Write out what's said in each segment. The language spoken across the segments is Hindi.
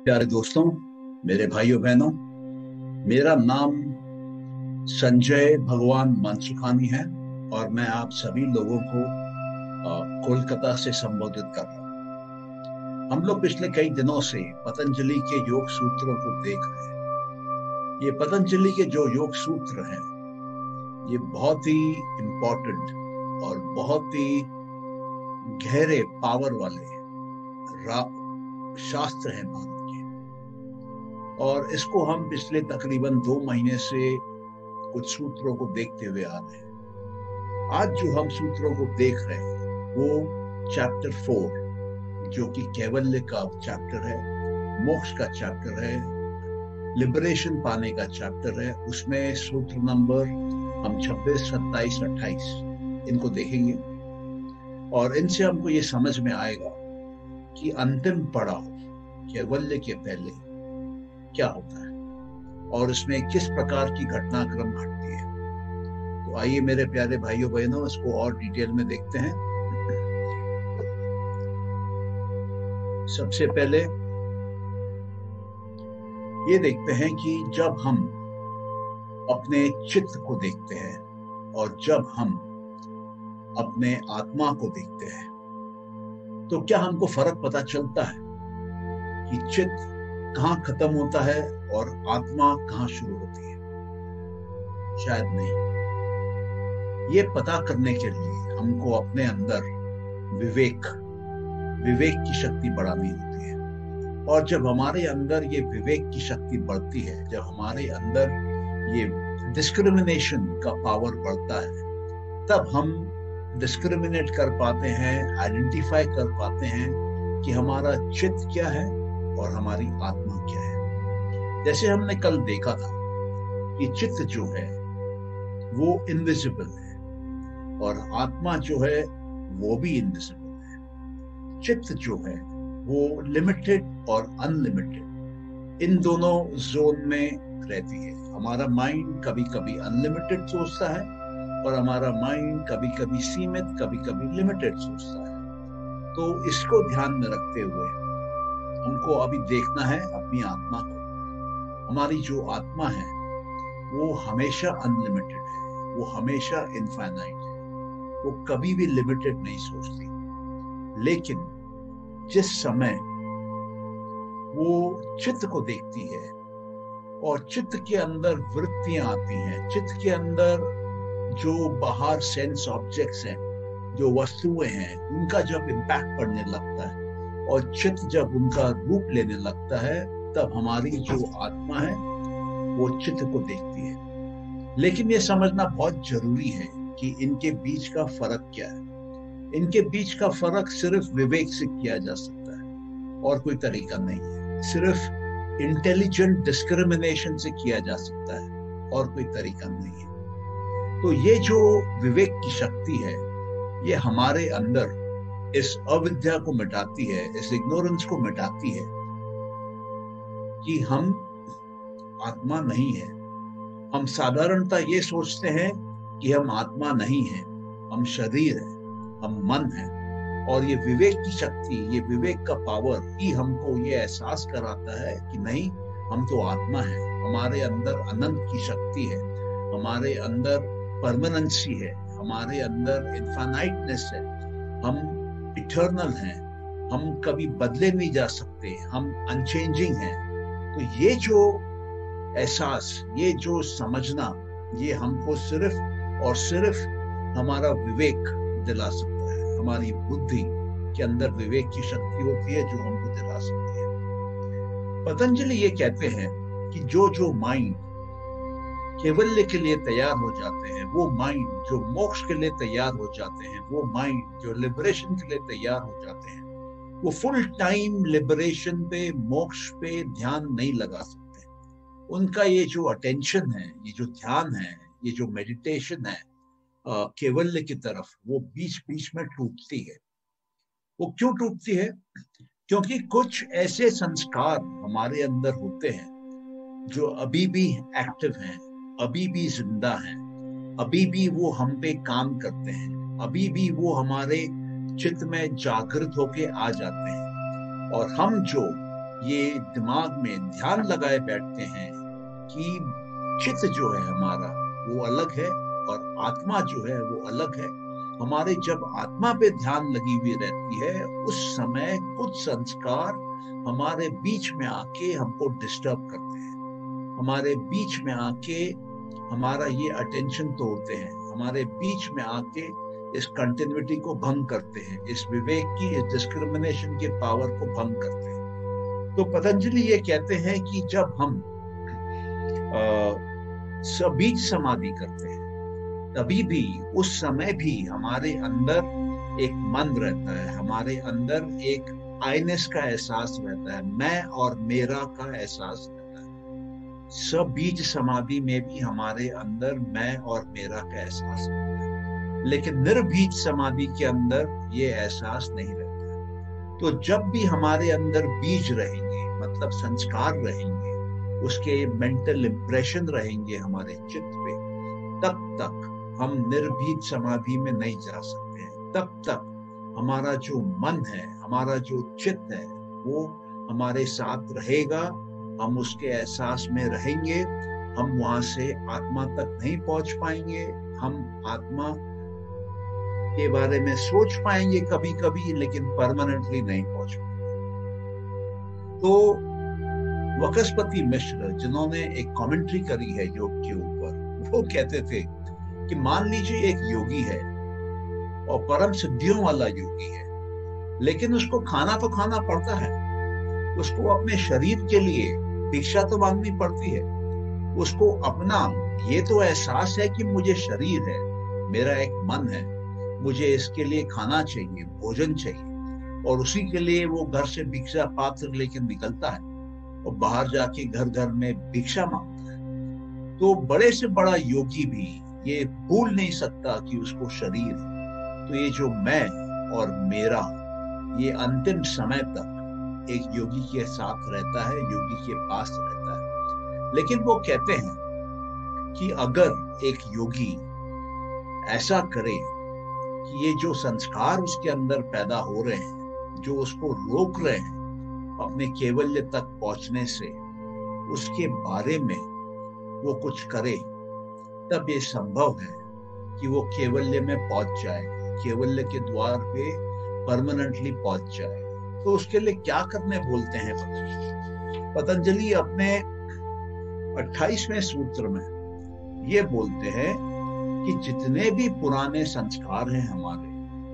प्यारे दोस्तों, मेरे भाइयों बहनों, मेरा नाम संजय भगवान मनसुखानी है और मैं आप सभी लोगों को कोलकाता से संबोधित कर रहा हूँ। हम लोग पिछले कई दिनों से पतंजलि के योग सूत्रों को देख रहे हैं। ये पतंजलि के जो योग सूत्र हैं, ये बहुत ही इम्पोर्टेंट और बहुत ही गहरे पावर वाले शास्त्र हैं भारत के। और इसको हम पिछले तकरीबन 2 महीने से कुछ सूत्रों को देखते हुए आ रहे हैं। आज जो हम सूत्रों को देख रहे हैं वो चैप्टर 4, जो कि कैवल्य का चैप्टर है, मोक्ष का चैप्टर है, लिबरेशन पाने का चैप्टर है। उसमें सूत्र नंबर हम 26, 27, 28 इनको देखेंगे और इनसे हमको ये समझ में आएगा कि अंतिम पड़ाव कैवल्य के पहले क्या होता है और इसमें किस प्रकार की घटनाक्रम घटती है। तो आइए मेरे प्यारे भाइयों बहनों, इसको और डिटेल में देखते हैं। सबसे पहले ये देखते हैं कि जब हम अपने चित्त को देखते हैं और जब हम अपने आत्मा को देखते हैं तो क्या हमको फर्क पता चलता है कि चित्त कहां खत्म होता है और आत्मा कहां शुरू होती है? शायद नहीं। ये पता करने के लिए हमको अपने अंदर विवेक की शक्ति बढ़ानी होती है। और जब हमारे अंदर ये विवेक की शक्ति बढ़ती है, जब हमारे अंदर ये डिस्क्रिमिनेशन का पावर बढ़ता है, तब हम डिस्क्रिमिनेट कर पाते हैं, आइडेंटिफाई कर पाते हैं कि हमारा चित्त क्या है और हमारी आत्मा क्या है। जैसे हमने कल देखा था कि चित्त जो है वो इनविजिबल है और आत्मा जो है वो भी इनविजिबल है। चित्त जो है वो लिमिटेड और अनलिमिटेड इन दोनों जोन में रहती है। हमारा माइंड कभी कभी अनलिमिटेड सोचता है और हमारा माइंड कभी कभी सीमित, कभी कभी लिमिटेड सोचता है। तो इसको ध्यान में रखते हुए हमको अभी देखना है अपनी आत्मा को। हमारी जो आत्मा है वो हमेशा अनलिमिटेड है, वो हमेशा इनफाइनाइट है, वो कभी भी लिमिटेड नहीं सोचती। लेकिन जिस समय वो चित्त को देखती है और चित्त के अंदर वृत्तियां आती हैं, चित्त के अंदर जो बाहर सेंस ऑब्जेक्ट्स हैं, जो वस्तुएं हैं, उनका जब इम्पैक्ट पड़ने लगता है और चित्त जब उनका रूप लेने लगता है, तब हमारी जो आत्मा है वो चित्त को देखती है। लेकिन ये समझना बहुत जरूरी है कि इनके बीच का फर्क क्या है। इनके बीच का फर्क सिर्फ विवेक से किया जा सकता है और कोई तरीका नहीं है। सिर्फ इंटेलिजेंट डिस्क्रिमिनेशन से किया जा सकता है और कोई तरीका नहीं है। तो ये जो विवेक की शक्ति है, ये हमारे अंदर इस अविद्या को मिटाती है, इस इग्नोरेंस को मिटाती है कि हम आत्मा नहीं है। हम साधारणतः ये सोचते हैं कि हम आत्मा नहीं है, हम शरीर है, हम मन है। और ये विवेक की शक्ति, ये विवेक का पावर ही हमको ये एहसास कराता है कि नहीं, हम तो आत्मा है, हमारे अंदर अनंत की शक्ति है, हमारे अंदर परमानेंसी है, हमारे अंदर इनफाइनाइटनेस है, हम इटर्नल हैं, हम कभी बदले नहीं जा सकते, हम अनचेंजिंग हैं। तो ये जो एहसास, ये जो समझना, ये हमको सिर्फ और सिर्फ हमारा विवेक दिला सकता है। हमारी बुद्धि के अंदर विवेक की शक्ति होती है जो हमको दिला सकती है। पतंजलि ये कहते हैं कि जो माइंड कैवल्य के लिए तैयार हो जाते हैं, वो माइंड जो मोक्ष के लिए तैयार हो जाते हैं, वो माइंड जो लिबरेशन के लिए तैयार हो जाते हैं, वो फुल टाइम लिबरेशन पे, मोक्ष पे ध्यान नहीं लगा सकते। उनका ये जो अटेंशन है, ये जो ध्यान है, ये जो मेडिटेशन है कैवल्य की तरफ, वो बीच बीच में टूटती है। वो क्यों टूटती है? क्योंकि कुछ ऐसे संस्कार हमारे अंदर होते हैं जो अभी भी एक्टिव हैं, अभी भी जिंदा हैं, अभी भी वो हम पे काम करते हैं, अभी भी वो हमारे चित्त में जागृत होके आ जाते हैं। और हम जो ये दिमाग में ध्यान लगाए बैठते हैं कि चित्त जो है हमारा वो अलग है और आत्मा जो है वो अलग है, हमारे जब आत्मा पे ध्यान लगी हुई रहती है उस समय कुछ संस्कार हमारे बीच में आके हमको डिस्टर्ब करते हैं, हमारे बीच में आके हमारा ये अटेंशन तोड़ते हैं, हमारे बीच में आके इस कंटिन्यूटी को भंग करते हैं, इस विवेक की, इस डिस्क्रिमिनेशन के पावर को भंग करते हैं। तो पतंजलि ये कहते हैं कि जब हम बीज समाधि करते हैं तभी भी उस समय भी हमारे अंदर एक मन रहता है, हमारे अंदर एक आइनेस का एहसास रहता है, मैं और मेरा का एहसास रहता है। सब बीज समाधि में भी हमारे अंदर मैं और मेरा का एहसास रहता है, लेकिन निर्बीज समाधि के अंदर ये एहसास नहीं रहता। तो जब भी हमारे अंदर बीज रहेंगे, मतलब संस्कार रहेंगे, उसके मेंटल इंप्रेशन रहेंगे हमारे चित्त पे, तब तक हम निर्भीत समाधि में नहीं जा सकते हैं। तब तक हमारा जो मन है, हमारा जो चित्त है, वो हमारे साथ रहेगा, हम उसके एहसास में रहेंगे, हम वहां से आत्मा तक नहीं पहुंच पाएंगे, हम आत्मा के बारे में सोच पाएंगे कभी कभी, लेकिन परमानेंटली नहीं पहुंच पाएंगे। तो वचस्पति मिश्र, जिन्होंने एक कमेंट्री करी है योग के ऊपर, वो कहते थे कि मान लीजिए एक योगी है और परम सिद्धियों वाला योगी है, लेकिन उसको खाना तो खाना पड़ता है, उसको अपने शरीर के लिए भिक्षा तो मांगनी पड़ती है, उसको अपना ये तो एहसास है कि मुझे शरीर है, मेरा एक मन है, मुझे इसके लिए खाना चाहिए, भोजन चाहिए, और उसी के लिए वो घर से भिक्षा पात्र लेकर निकलता है और बाहर जाके घर घर में भिक्षा मांगता है। तो बड़े से बड़ा योगी भी ये भूल नहीं सकता कि उसको शरीर है। तो ये जो मैं और मेरा, ये अंतिम समय तक एक योगी के साथ रहता है, योगी के पास रहता है। लेकिन वो कहते हैं कि अगर एक योगी ऐसा करे कि ये जो संस्कार उसके अंदर पैदा हो रहे हैं, जो उसको रोक रहे हैं अपने केवल्य तक पहुंचने से, उसके बारे में वो कुछ करे, तब ये संभव है कि वो केवल्य में पहुंच जाए, केवल्य के द्वार पे परमानेंटली पहुंच जाए। तो उसके लिए क्या करने बोलते हैं पतंजलि अपने 28वें सूत्र में ये बोलते हैं कि जितने भी पुराने संस्कार हैं हमारे,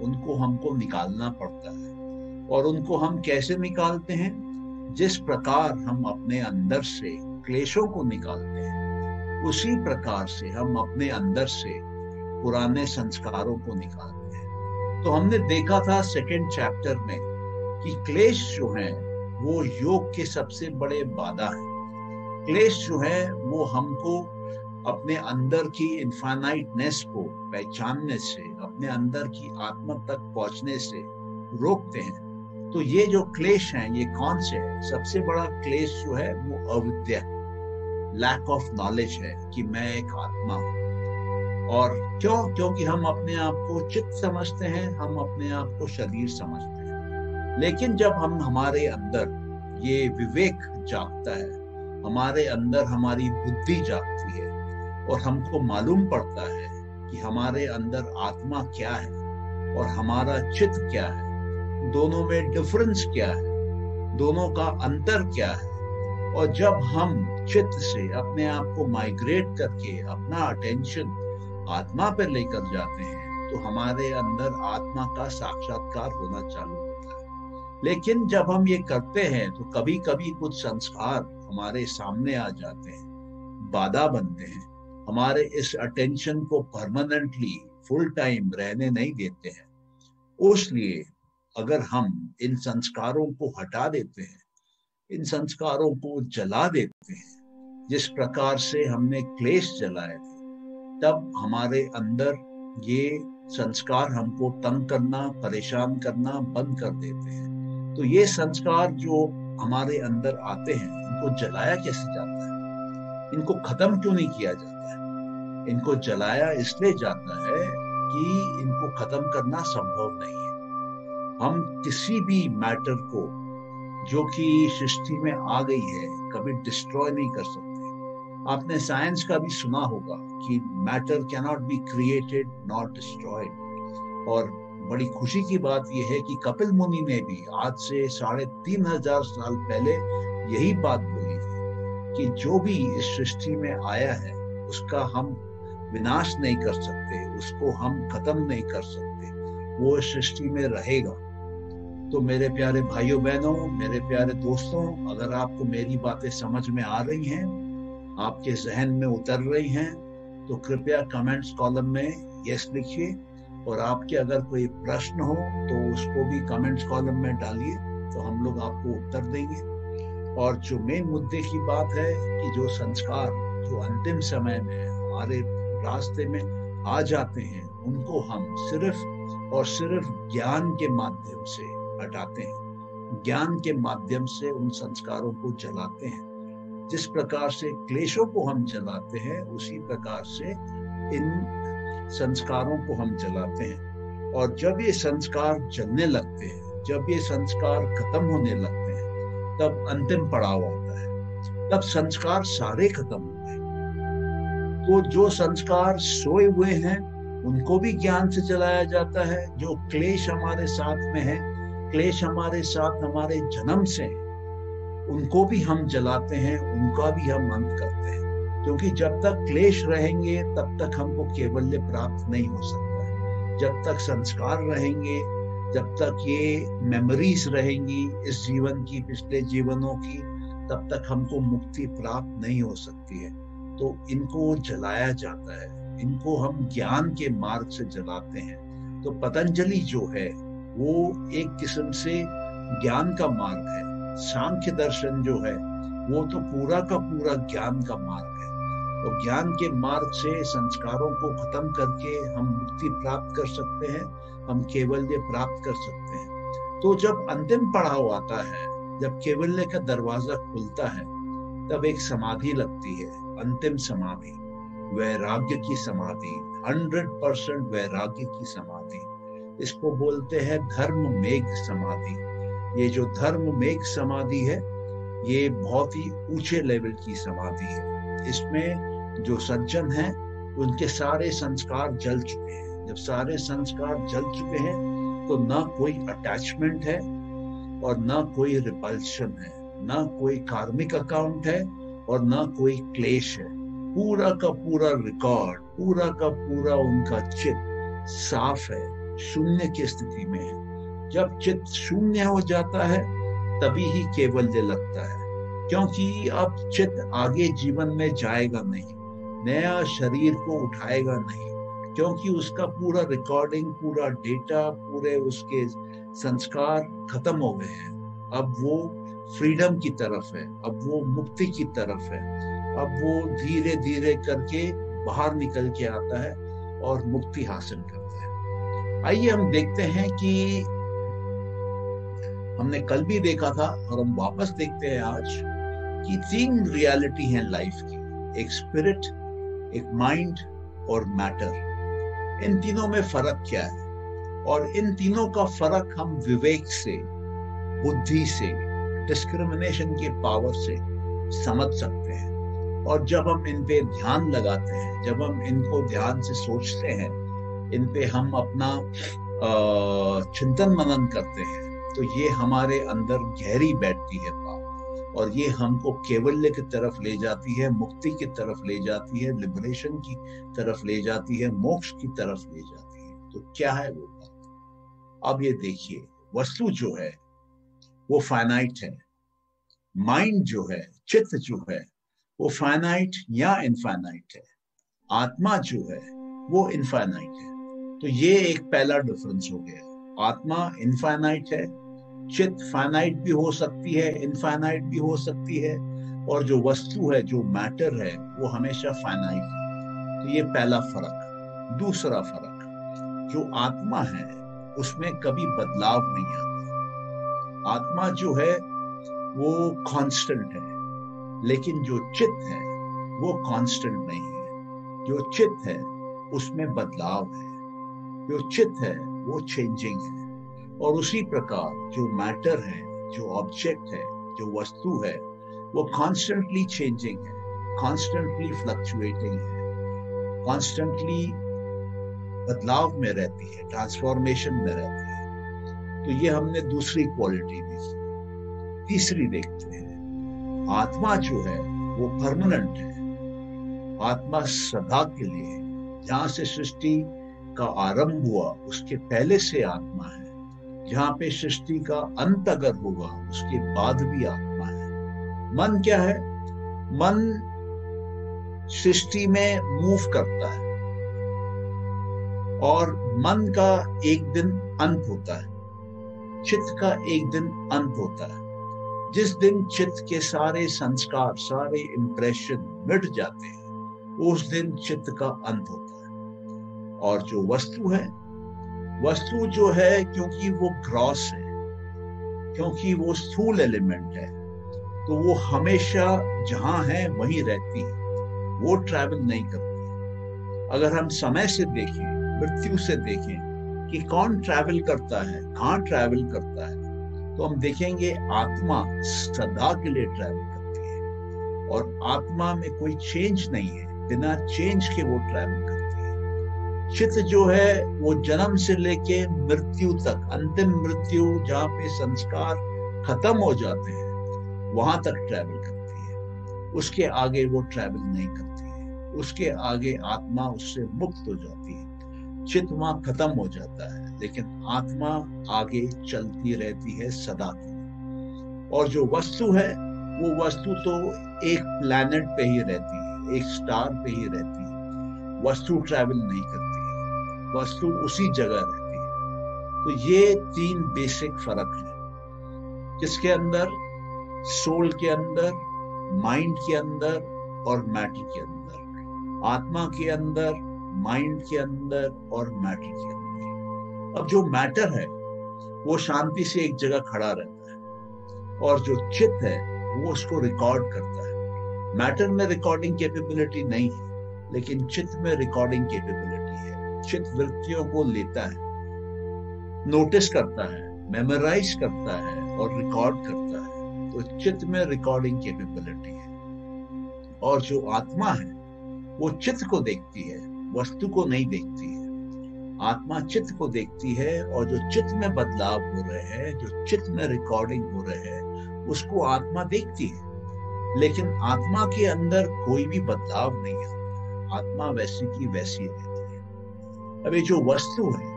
उनको हमको निकालना पड़ता है। और उनको हम कैसे निकालते हैं? जिस प्रकार हम अपने अंदर से क्लेशों को निकालते हैं, उसी प्रकार से हम अपने अंदर से पुराने संस्कारों को निकालते हैं। तो हमने देखा था सेकंड चैप्टर में कि क्लेश जो है वो योग के सबसे बड़े बाधा है। क्लेश जो है वो हमको अपने अंदर की इनफाइनाइटनेस को पहचानने से, अपने अंदर की आत्मा तक पहुंचने से रोकते हैं। तो ये जो क्लेश हैं, ये कौन से हैं? सबसे बड़ा क्लेश जो है वो अविद्या, लैक ऑफ नॉलेज है कि मैं एक आत्मा हूं। और क्यों? क्योंकि हम अपने आप को चित्त समझते हैं, हम अपने आप को शरीर समझते हैं। लेकिन जब हमारे अंदर ये विवेक जागता है, हमारे अंदर हमारी बुद्धि जागती है और हमको मालूम पड़ता है कि हमारे अंदर आत्मा क्या है और हमारा चित्त क्या है, दोनों में डिफरेंस क्या है, दोनों का अंतर क्या है, और जब हम चित्त से अपने आप को माइग्रेट करके अपना अटेंशन आत्मा पर लेकर जाते हैं, तो हमारे अंदर आत्मा का साक्षात्कार होना चालू होता है। लेकिन जब हम ये करते हैं तो कभी कभी कुछ संस्कार हमारे सामने आ जाते हैं, बाधा बनते हैं, हमारे इस अटेंशन को परमानेंटली फुल टाइम रहने नहीं देते हैं। उसलिए अगर हम इन संस्कारों को हटा देते हैं, इन संस्कारों को जला देते हैं, जिस प्रकार से हमने क्लेश जलाए थे, तब हमारे अंदर ये संस्कार हमको तंग करना, परेशान करना बंद कर देते हैं। तो ये संस्कार जो हमारे अंदर आते हैं, इनको जलाया कैसे जाता है? इनको खत्म क्यों नहीं किया जाता है? इनको जलाया इसलिए जाता है कि इनको खत्म करना संभव नहीं है। हम किसी भी मैटर को जो कि सृष्टि में आ गई है, कभी डिस्ट्रॉय नहीं कर सकते। आपने साइंस का भी सुना होगा कि matter can not be created not destroyed. और बड़ी खुशी की बात यह है कि कपिल मुनि ने भी आज से 3500 साल पहले यही बात बोली थी कि जो भी इस सृष्टि में आया है उसका हम विनाश नहीं कर सकते, उसको हम खत्म नहीं कर सकते, वो इस सृष्टि में रहेगा। तो मेरे प्यारे भाइयों बहनों, मेरे प्यारे दोस्तों, अगर आपको मेरी बातें समझ में आ रही हैं, आपके जहन में उतर रही हैं, तो कृपया कमेंट्स कॉलम में यस लिखिए। और आपके अगर कोई प्रश्न हो तो उसको भी कमेंट्स कॉलम में डालिए, तो हम लोग आपको उत्तर देंगे। और जो मेन मुद्दे की बात है कि जो संस्कार जो अंतिम समय में हमारे रास्ते में आ जाते हैं, उनको हम सिर्फ और सिर्फ ज्ञान के माध्यम से हटाते हैं, ज्ञान के माध्यम से उन संस्कारों को जलाते हैं। जिस प्रकार से क्लेशों को हम जलाते हैं, उसी प्रकार से इन संस्कारों को हम जलाते हैं। और जब ये संस्कार जलने लगते हैं, जब ये संस्कार खत्म होने लगते हैं, तब अंतिम पड़ाव आता है, तब संस्कार सारे खत्म हो गए। तो जो संस्कार सोए हुए हैं उनको भी ज्ञान से जलाया जाता है। जो क्लेश हमारे साथ में है, क्लेश हमारे साथ हमारे जन्म से है, उनको भी हम जलाते हैं, उनका भी हम अंत करते हैं। क्योंकि जब तक क्लेश रहेंगे तब तक हमको कैवल्य प्राप्त नहीं हो सकता है। जब तक संस्कार रहेंगे, जब तक ये मेमोरीज रहेंगी इस जीवन की, पिछले जीवनों की, तब तक हमको मुक्ति प्राप्त नहीं हो सकती है। तो इनको जलाया जाता है, इनको हम ज्ञान के मार्ग से जलाते हैं। तो पतंजलि जो है वो एक किस्म से ज्ञान का मार्ग है। सांख्य दर्शन जो है वो तो पूरा का पूरा ज्ञान का मार्ग है। और ज्ञान के मार्ग से संस्कारों को खत्म करके हम मुक्ति प्राप्त कर सकते हैं, हम कैवल्य प्राप्त कर सकते हैं। तो जब अंतिम पड़ाव आता है, जब कैवल्य का दरवाजा खुलता है, तब एक समाधि लगती है, अंतिम समाधि, वैराग्य की समाधि, 100% वैराग्य की समाधि। इसको बोलते हैं धर्म मेघ समाधि। ये जो धर्म मेघ समाधि है, ये बहुत ही ऊंचे लेवल की समाधि है। इसमें जो सज्जन हैं उनके सारे संस्कार जल चुके हैं। जब सारे संस्कार जल चुके हैं तो ना कोई अटैचमेंट है और ना कोई रिपल्शन है, ना कोई कार्मिक अकाउंट है और ना कोई क्लेश है। पूरा का पूरा रिकॉर्ड, पूरा का पूरा उनका चित्त साफ है, शून्य की स्थिति में है। जब चित्त शून्य हो जाता है तभी ही कैवल्य लगता है। क्योंकि अब चित्त आगे जीवन में जाएगा नहीं, नया शरीर को उठाएगा नहीं, क्योंकि उसका पूरा रिकॉर्डिंग, पूरा डेटा, पूरे उसके संस्कार खत्म हो गए हैं। अब वो फ्रीडम की तरफ है, अब वो मुक्ति की तरफ है। अब वो धीरे धीरे करके बाहर निकल के आता है और मुक्ति हासिल करता है। आइए हम देखते हैं कि हमने कल भी देखा था और हम वापस देखते हैं आज कि 3 रियलिटी हैं लाइफ की, एक स्पिरिट, एक माइंड और मैटर। इन तीनों में फर्क क्या है? और इन तीनों का फर्क हम विवेक से, बुद्धि से, डिस्क्रिमिनेशन के पावर से समझ सकते हैं। और जब हम इन पे ध्यान लगाते हैं, जब हम इनको ध्यान से सोचते हैं, इन पे हम अपना चिंतन मनन करते हैं, तो ये हमारे अंदर गहरी बैठती है बात, और ये हमको कैवल्य की तरफ ले जाती है, मुक्ति की तरफ ले जाती है, लिबरेशन की तरफ ले जाती है, मोक्ष की तरफ ले जाती है। तो क्या है वो बात? अब ये देखिए, वस्तु जो है वो फाइनाइट है, माइंड जो है, चित्त जो है, वो फाइनाइट या इनफाइनाइट है, आत्मा जो है वो इनफाइनाइट है। तो ये एक पहला डिफरेंस हो गया। आत्मा इनफाइनाइट है, चित्त फाइनाइट भी हो सकती है, इनफाइनाइट भी हो सकती है, और जो वस्तु है, जो मैटर है, वो हमेशा फाइनाइट है। तो ये पहला फर्क। दूसरा फर्क, जो आत्मा है उसमें कभी बदलाव नहीं आता। आत्मा जो है वो कांस्टेंट है, लेकिन जो चित्त है वो कांस्टेंट नहीं है। जो चित्त है उसमें बदलाव है, जो चित्त है वो चेंजिंग है। और उसी प्रकार जो मैटर है जो ऑब्जेक्ट है, जो वस्तु है, वो कॉन्स्टेंटली चेंजिंग है, कॉन्स्टेंटली फ्लक्चुएटिंग है, कॉन्स्टेंटली बदलाव में रहती है, ट्रांसफॉर्मेशन में रहती है। तो ये हमने दूसरी क्वालिटी देखी। तीसरी देखते हैं, आत्मा जो है वो परमानेंट है। आत्मा सदा के लिए, जहां से सृष्टि का आरंभ हुआ उसके पहले से आत्मा है, जहां पे सृष्टि का अंत अगर होगा उसके बाद भी आत्मा है। मन क्या है? मन सृष्टि में मूव करता है और मन का एक दिन अंत होता है, चित्त का एक दिन अंत होता है। जिस दिन चित्त के सारे संस्कार, सारे इंप्रेशन मिट जाते हैं, उस दिन चित्त का अंत होता है। और जो वस्तु है, वस्तु जो है, क्योंकि वो ग्रॉस है, क्योंकि वो स्थूल एलिमेंट है, तो वो हमेशा जहां है वहीं रहती है, वो ट्रैवल नहीं करती। अगर हम समय से देखें, मृत्यु से देखें कि कौन ट्रैवल करता है, कहाँ ट्रैवल करता है, तो हम देखेंगे आत्मा सदा के लिए ट्रैवल करती है और आत्मा में कोई चेंज नहीं है, बिना चेंज के वो ट्रैवल करती है। चित्त जो है वो जन्म से लेके मृत्यु तक, अंतिम मृत्यु जहाँ पे संस्कार खत्म हो जाते हैं, वहां तक ट्रैवल करती है। उसके आगे वो ट्रैवल नहीं करती है। उसके आगे आत्मा उससे मुक्त हो जाती है, चित्त वहां खत्म हो जाता है, लेकिन आत्मा आगे चलती रहती है सदा के लिए। और जो वस्तु है, वो वस्तु तो एक प्लैनेट पे ही रहती है, एक स्टार पे ही रहती है। वस्तु ट्रैवल नहीं करती है, वस्तु उसी जगह रहती है। तो ये तीन बेसिक फर्क है, जिसके अंदर सोल के अंदर, माइंड के अंदर और मैटर के अंदर, आत्मा के अंदर, माइंड के अंदर और मैटर के अंदर। अब जो मैटर है वो शांति से एक जगह खड़ा रहता है और जो चित्त है वो उसको रिकॉर्ड करता है। मैटर में रिकॉर्डिंग कैपेबिलिटी नहीं है, लेकिन चित्त में रिकॉर्डिंग कैपेबिलिटी है। चित्त वृत्तियों को लेता है, नोटिस करता है, मेमोराइज करता है और रिकॉर्ड करता है। तो चित्त में रिकॉर्डिंग कैपेबिलिटी है। और जो आत्मा है वो चित्त को देखती है, वस्तु को नहीं देखती है। आत्मा चित्त को देखती है और जो चित्त में बदलाव हो रहे हैं, जो चित्त में रिकॉर्डिंग हो रहे हैं, उसको आत्मा देखती है। लेकिन आत्मा के अंदर कोई भी बदलाव नहीं आता, आत्मा वैसी की वैसी रहती है। अब ये जो वस्तु है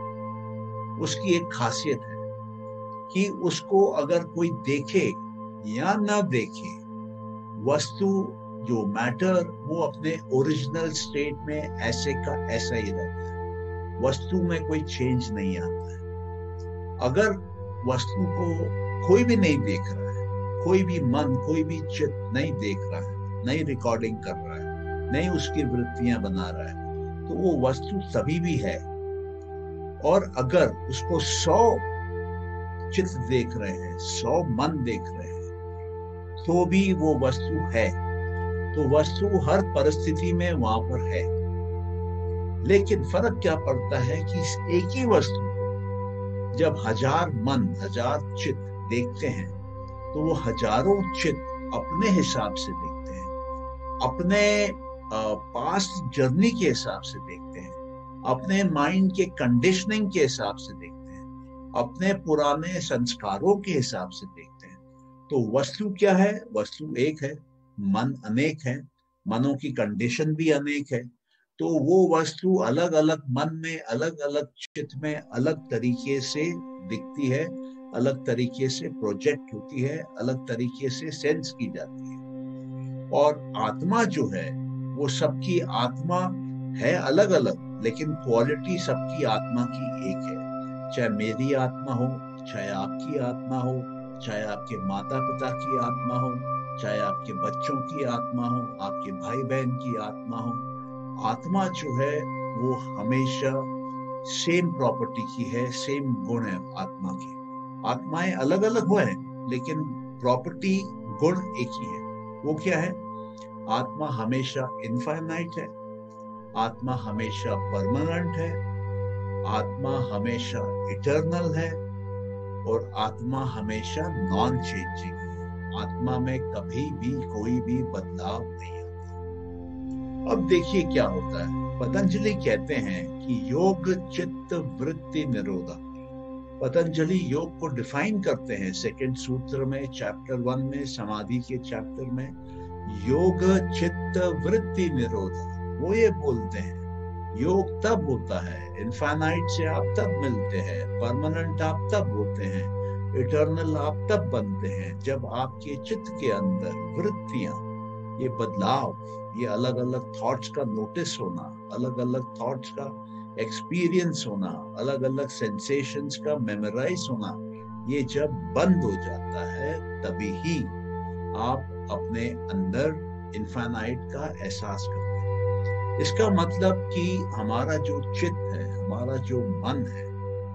उसकी एक खासियत है कि उसको अगर कोई देखे या ना देखे, वस्तु जो मैटर वो अपने ओरिजिनल स्टेट में ऐसे का ऐसा ही रहता है। वस्तु में कोई चेंज नहीं आता है। अगर वस्तु को कोई भी नहीं देख रहा है, कोई भी मन, कोई भी चित्त नहीं देख रहा है, नहीं रिकॉर्डिंग कर रहा है, नहीं उसकी वृत्तियां बना रहा है, तो वो वस्तु तभी भी है। और अगर उसको 100 चित्त देख रहे हैं, 100 मन देख रहे हैं, तो भी वो वस्तु है। तो वस्तु हर परिस्थिति में वहां पर है। लेकिन फर्क क्या पड़ता है कि इस एक ही वस्तु को जब 1000 मन, 1000 चित्त देखते हैं, तो वो हजारों चित्त अपने हिसाब से देखते हैं, अपने पास्ट जर्नी के हिसाब से देखते हैं, अपने माइंड के कंडीशनिंग के हिसाब से देखते हैं, अपने पुराने संस्कारों के हिसाब से देखते हैं। तो वस्तु क्या है? वस्तु एक है, मन अनेक है, मनों की कंडीशन भी अनेक है। तो वो वस्तु अलग अलग मन में, अलग अलग चित्त में अलग तरीके से दिखती है, अलग तरीके से प्रोजेक्ट होती है, अलग तरीके से सेंस की जाती है। और आत्मा जो है वो सबकी आत्मा है अलग अलग, लेकिन क्वालिटी सबकी आत्मा की एक है। चाहे मेरी आत्मा हो, चाहे आपकी आत्मा हो, चाहे आपके माता पिता की आत्मा हो, चाहे आपके बच्चों की आत्मा हो, आपके भाई बहन की आत्मा हो, आत्मा जो है वो हमेशा सेम प्रॉपर्टी की है, सेम गुण है आत्मा की। आत्माएं अलग अलग हुए हैं, लेकिन प्रॉपर्टी, गुण एक ही है। वो क्या है? आत्मा हमेशा इनफाइनाइट है, आत्मा हमेशा परमानेंट है, आत्मा हमेशा इटर्नल है, और आत्मा हमेशा नॉन चेंजिंग है। आत्मा में कभी भी कोई भी बदलाव नहीं आता। अब देखिए क्या होता है। पतंजलि कहते हैं कि योग चित्त वृत्ति निरोधा। पतंजलि योग को डिफाइन करते हैं सेकंड सूत्र में, चैप्टर 1 में, समाधि के चैप्टर में, योग चित्त वृत्ति निरोधा। वो ये बोलते हैं योग तब होता है, इनफाइनाइट से आप तब मिलते हैं, परमानेंट आप तब होते हैं, इटर्नल आप तब बनते हैं जब आपके चित्त के अंदर वृत्तियां, ये बदलाव, ये अलग अलग थॉट्स का नोटिस होना, अलग अलग थॉट्स का एक्सपीरियंस होना, अलग अलग सेंसेशंस का मेमोराइज होना, ये जब बंद हो जाता है तभी ही आप अपने अंदर इनफाइनाइट का एहसास करते हैं। इसका मतलब कि हमारा जो चित्त है, हमारा जो मन है,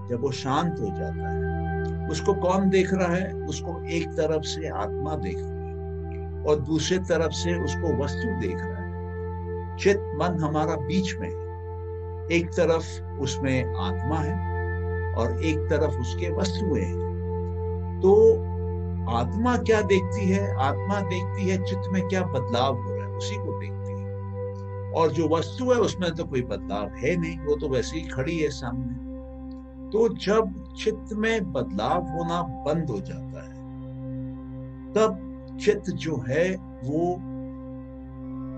जब वो शांत हो जाता है, उसको कौन देख रहा है? उसको एक तरफ से आत्मा देख रहा है और दूसरी तरफ से उसको वस्तु देख रहा है। चित्त मन हमारा बीच में है, एक तरफ उसमें आत्मा है और एक तरफ उसके वस्तुएं हैं। तो आत्मा क्या देखती है? आत्मा देखती है चित्त में क्या बदलाव हो रहा है, उसी को देखती है। और जो वस्तु है उसमें तो कोई बदलाव है नहीं, वो तो वैसे ही खड़ी है सामने। तो जब चित्त में बदलाव होना बंद हो जाता है, तब चित्त जो है वो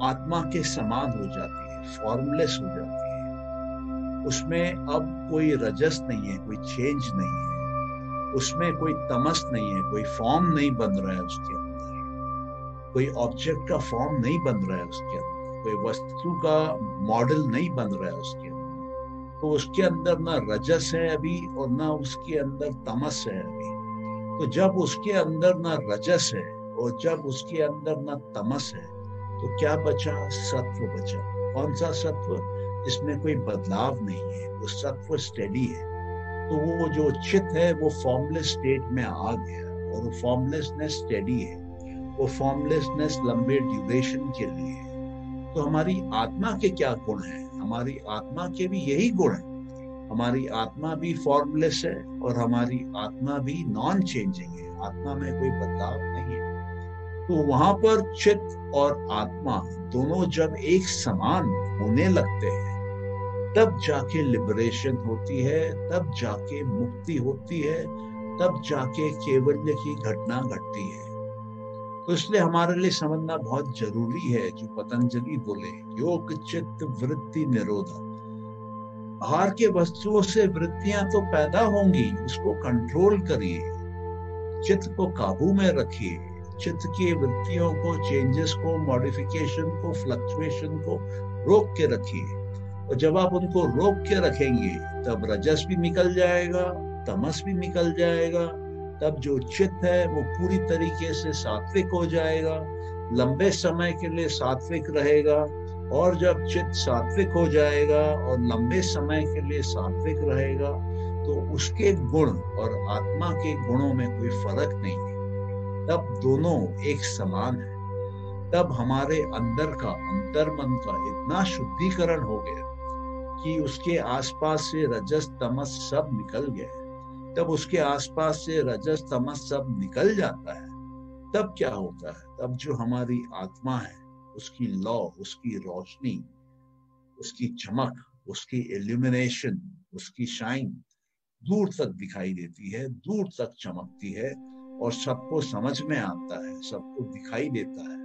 आत्मा के समान हो जाती है, फॉर्मलेस हो जाती है। उसमें अब कोई रजस नहीं है, कोई चेंज नहीं है, उसमें कोई तमस नहीं है, कोई फॉर्म नहीं बन रहा है उसके अंदर, कोई ऑब्जेक्ट का फॉर्म नहीं बन रहा है उसके अंदर, कोई वस्तु का मॉडल नहीं बन रहा है उसके अंदर। तो उसके अंदर ना रजस है अभी और ना उसके अंदर तमस है अभी। तो जब उसके अंदर ना रजस है और जब उसके अंदर ना तमस है, तो क्या बचा? सत्व बचा। कौन सा सत्व? इसमें कोई बदलाव नहीं है, वो सत्व स्टेडी है। तो वो जो चित्त है वो फॉर्मलेस स्टेट में आ गया और वो फॉर्मलेसनेस स्टेडी है, वो फॉर्मलेसनेस लंबे ड्यूरेशन के लिए है। तो हमारी आत्मा के क्या गुण हैं? हमारी आत्मा के भी यही गुण है। हमारी आत्मा भी फॉर्मलेस है और हमारी आत्मा भी नॉन चेंजिंग है, आत्मा में कोई बदलाव नहीं है। तो वहां पर चित्त और आत्मा दोनों जब एक समान होने लगते हैं, तब जाके लिबरेशन होती है, तब जाके मुक्ति होती है, तब जाके केवल्य की घटना घटती है। तो इसलिए हमारे लिए समझना बहुत जरूरी है जो पतंजलि बोले, योग चित्त वृत्ति निरोधा। बाहर के वस्तुओं से वृत्तियां तो पैदा होंगी, उसको कंट्रोल करिए, चित्त को काबू में रखिए, चित्त की वृत्तियों को, चेंजेस को, मॉडिफिकेशन को, फ्लक्चुएशन को रोक के रखिए। और जब आप उनको रोक के रखेंगे तब रजस भी निकल जाएगा, तमस भी निकल जाएगा, तब जो चित्त है वो पूरी तरीके से सात्विक हो जाएगा, लंबे समय के लिए सात्विक रहेगा। और जब चित्त सात्विक हो जाएगा और लंबे समय के लिए सात्विक रहेगा, तो उसके गुण और आत्मा के गुणों में कोई फर्क नहीं है, तब दोनों एक समान है। तब हमारे अंदर का, अंतर्मन का इतना शुद्धिकरण हो गया कि उसके आसपास से रजस तमस सब निकल गए। तब उसके आसपास से रजस तमस सब निकल जाता है, तब क्या होता है? तब जो हमारी आत्मा है, उसकी लौ, उसकी रोशनी, उसकी चमक, उसकी इल्यूमिनेशन, उसकी शाइन दूर तक दिखाई देती है, दूर तक चमकती है और सबको समझ में आता है, सबको दिखाई देता है।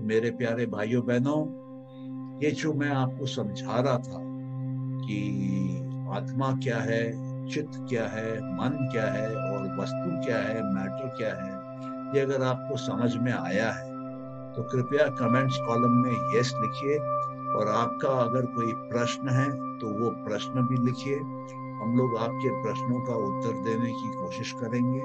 मेरे प्यारे भाइयों बहनों, ये जो मैं आपको समझा रहा था कि आत्मा क्या है, चित्त क्या है, मन क्या है और वस्तु क्या है, मैटर क्या है, ये अगर आपको समझ में आया है तो कृपया कमेंट्स कॉलम में यस लिखिए। और आपका अगर कोई प्रश्न है तो वो प्रश्न भी लिखिए, हम लोग आपके प्रश्नों का उत्तर देने की कोशिश करेंगे।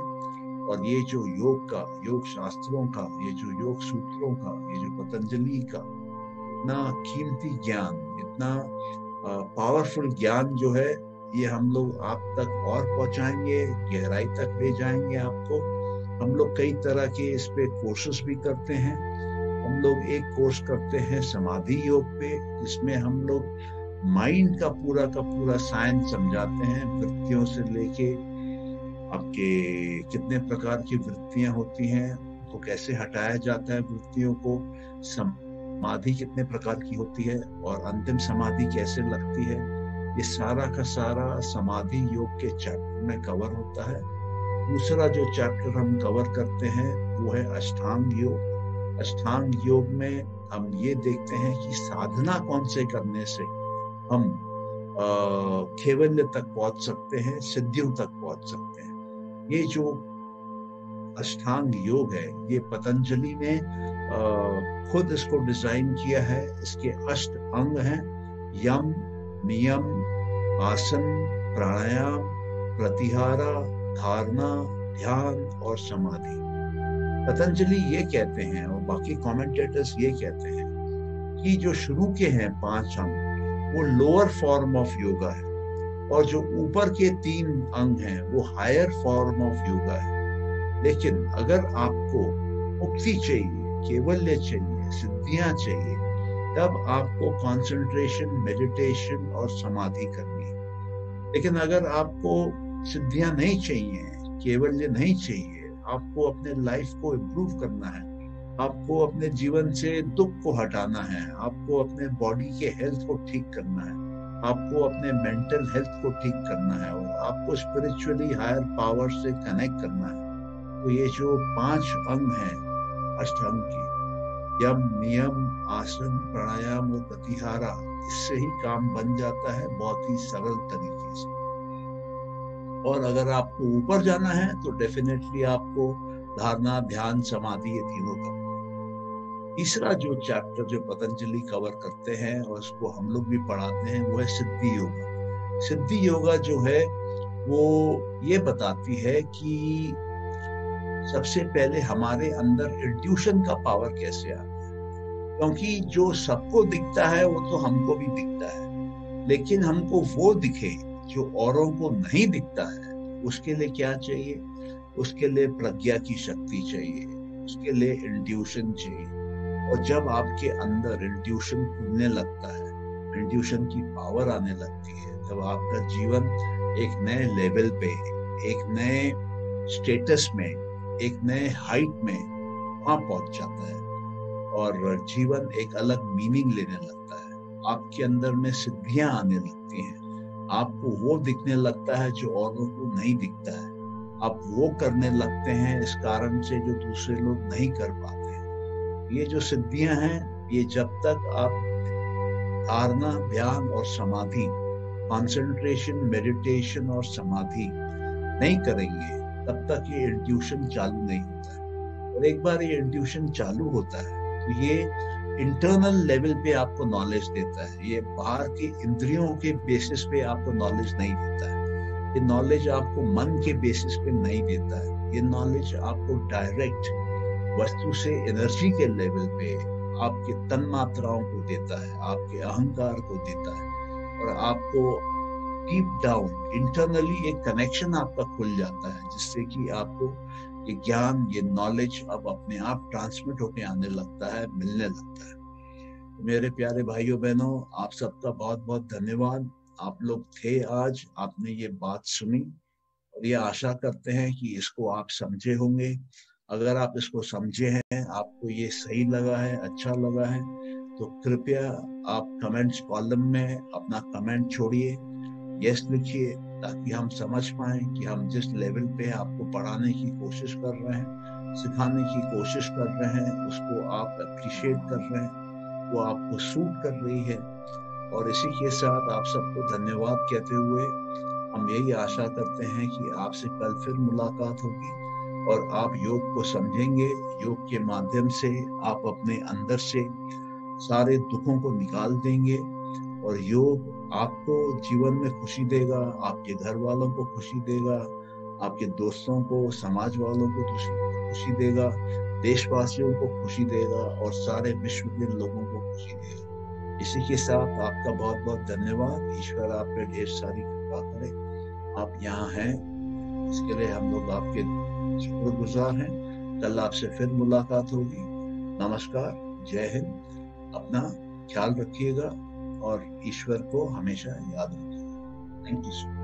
और ये जो योग का, योग शास्त्रों का, ये जो योग सूत्रों का, ये जो पतंजलि का इतना कीमती ज्ञान, इतना पावरफुल ज्ञान जो है, ये हम लोग आप तक और पहुंचाएंगे, गहराई तक ले जाएंगे आपको। हम लोग कई तरह के इस पे कोर्सेस भी करते हैं। हम लोग एक कोर्स करते हैं समाधि योग पे, जिसमें हम लोग माइंड का पूरा साइंस समझाते हैं, वृत्तियों से लेके आपके कितने प्रकार की वृत्तियां होती हैं, उनको कैसे हटाया जाता है वृत्तियों को, समाधि कितने प्रकार की होती है और अंतिम समाधि कैसे लगती है, ये सारा का सारा समाधि योग के चैप्टर में कवर होता है। दूसरा जो चैप्टर हम कवर करते हैं वो है अष्टांग योग। अष्टांग योग में हम ये देखते हैं कि साधना कौन से करने से हम कैवल्य तक पहुंच सकते हैं, सिद्धियों तक पहुंच सकते हैं। ये जो अष्टांग योग है ये पतंजलि ने खुद इसको डिजाइन किया है। इसके अष्ट अंग हैं, यम, नियम, आसन, प्राणायाम, प्रत्याहार, धारणा, ध्यान और समाधि। पतंजलि ये कहते हैं और बाकी कमेंटेटर्स ये कहते हैं कि जो शुरू के हैं 5 अंग वो लोअर फॉर्म ऑफ योगा है और जो ऊपर के 3 अंग हैं वो हायर फॉर्म ऑफ योगा है। लेकिन अगर आपको मुक्ति चाहिए, कैवल्य चाहिए, सिद्धियां चाहिए, तब आपको कंसंट्रेशन, मेडिटेशन और समाधि करनी है। लेकिन अगर आपको सिद्धियां नहीं चाहिए, कैवल्य नहीं चाहिए, आपको अपने लाइफ को इम्प्रूव करना है, आपको अपने जीवन से दुख को हटाना है, आपको अपने बॉडी के हेल्थ को ठीक करना है, आपको अपने मेंटल हेल्थ को ठीक करना है और आपको स्पिरिचुअली हायर पावर से कनेक्ट करना है, तो ये जो 5 अंग हैं अष्टांग की, यम, नियम, आसन, प्राणायाम और प्रत्याहार, इससे ही काम बन जाता है बहुत ही सरल तरीके से। और अगर आपको ऊपर जाना है तो डेफिनेटली आपको धारणा, ध्यान, समाधि, ये तीनों करना। तीसरा जो चैप्टर जो पतंजलि कवर करते हैं और उसको हम लोग भी पढ़ाते हैं वो है सिद्धि योगा। सिद्धि योगा जो है वो ये बताती है कि सबसे पहले हमारे अंदर इंट्यूशन का पावर कैसे आता है, क्योंकि जो सबको दिखता है वो तो हमको भी दिखता है, लेकिन हमको वो दिखे जो औरों को नहीं दिखता है, उसके लिए क्या चाहिए? उसके लिए प्रज्ञा की शक्ति चाहिए, उसके लिए इंट्यूशन चाहिए। और जब आपके अंदर इंट्यूशन खुलने लगता है, इंट्यूशन की पावर आने लगती है, जब आपका जीवन एक नए लेवल पे, एक नए स्टेटस में, एक नए हाइट में वहां पहुंच जाता है और जीवन एक अलग मीनिंग लेने लगता है। आपके अंदर में सिद्धियां आने लगती हैं, आपको वो दिखने लगता है जो औरों को नहीं दिखता है, आप वो करने लगते हैं इस कारण से जो दूसरे लोग नहीं कर पाते हैं। ये जो सिद्धियां हैं, ये जब तक आप धारणा, ध्यान और समाधि, कंसंट्रेशन, मेडिटेशन और समाधि नहीं करेंगे, तब तक ये इंट्यूशन चालू नहीं होता है। और एक बार ये इंट्यूशन चालू होता है तो ये इंटरनल लेवल पे आपको नॉलेज देता है, ये बाहर की इंद्रियों के बेसिस पे आपको नॉलेज नहीं देता है, ये नॉलेज आपको मन के बेसिस पे नहीं देता है, ये नॉलेज आपको डायरेक्ट वस्तु से एनर्जी के लेवल पे आपके तन मात्राओं को देता है, आपके अहंकार को देता है और आपको डीप डाउन इंटरनली एक कनेक्शन आपका खुल जाता है, जिससे कि आपको ये ज्ञान, ये नॉलेज अब अपने आप ट्रांसमिट होके आने लगता है, मिलने लगता है। मेरे प्यारे भाइयों बहनों, आप सबका बहुत बहुत धन्यवाद। आप लोग थे आज, आपने ये बात सुनी और ये आशा करते हैं कि इसको आप समझे होंगे। अगर आप इसको समझे हैं, आपको ये सही लगा है, अच्छा लगा है, तो कृपया आप कमेंट्स कॉलम में अपना कमेंट छोड़िए, यस लिखिए, ताकि हम समझ पाए कि हम जिस लेवल पे आपको पढ़ाने की कोशिश कर रहे हैं, सिखाने की कोशिश कर रहे हैं, उसको आप अप्रिशिएट कर रहे हैं, वो आपको सूट कर रही है। और इसी के साथ आप सबको धन्यवाद कहते हुए हम यही आशा करते हैं कि आपसे कल फिर मुलाकात होगी और आप योग को समझेंगे। योग के माध्यम से आप अपने अंदर से सारे दुखों को निकाल देंगे और योग आपको जीवन में खुशी देगा, आपके घर वालों को खुशी देगा, आपके दोस्तों को, समाज वालों को खुशी देगा, देशवासियों को खुशी देगा और सारे विश्व के लोगों को खुशी देगा। इसी के साथ आपका बहुत बहुत धन्यवाद। ईश्वर आप पे ढेर सारी कृपा करे। आप यहाँ हैं, इसके लिए हम लोग आपके शुक्रगुजार हैं। कल आपसे फिर मुलाकात होगी। नमस्कार, जय हिंद। अपना ख्याल रखिएगा और ईश्वर को हमेशा याद रखिएगा। Thank you.